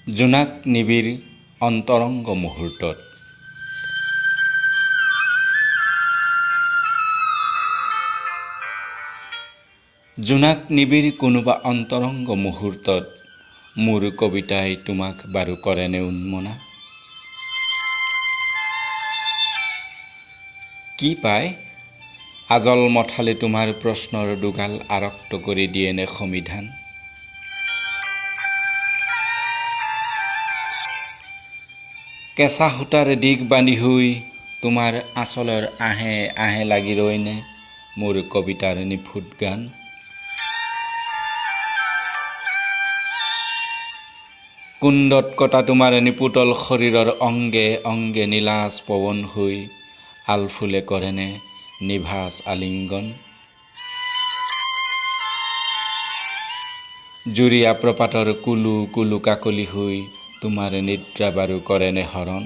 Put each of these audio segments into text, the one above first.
জোনাক নিবিড় অন্তৰংগ মুহূৰ্তত। জোনাক নিবিড় কোনোবা অন্তৰংগ মুহূৰ্তত মোৰ কবিতাই তোমাক বাৰু কৰেনে উন্মনা? কি পায় আজল মথালে তোমাৰ প্ৰশ্নৰ দুগাল আৰক্ত কৰি দিয়েনে সমিধান? কেঁচা সূতাৰ দিগ বান্ধি হৈ তোমাৰ আঁচলৰ আহে আহে লাগি ৰয়নে মোৰ কবিতাৰ নিফুট গান? কুণ্ডত কটা তোমাৰ নিপুতল শৰীৰৰ অংগে অংগে নীলাজ পৱন হৈ আলফুলে কৰেনে নিভাজ আলিংগন? জুৰীয়া প্ৰপাতৰ কুলু কুলু কাকলি হৈ তোমাৰ নিদ্ৰা বাৰু কৰেনে হৰণ?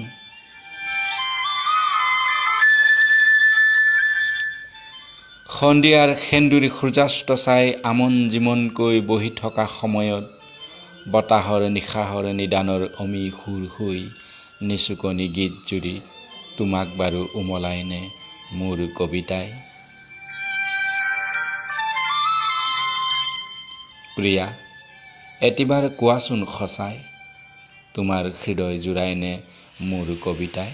সন্ধিয়াৰ সেন্দুৰী সূৰ্যাস্ত চাই আমন জিমনকৈ বহি থকা সময়ত বতাহৰ নিশাহৰ নিদানৰ অমি সুৰ হৈ নিচুকনি গীত জুৰি তোমাক বাৰু উমলাইনে মোৰ কবিতাই? প্ৰিয়া, এটিবাৰ কোৱাচোন সঁচাই তোমাৰ হৃদয় জোৰাইনে মোৰ কবিতাই?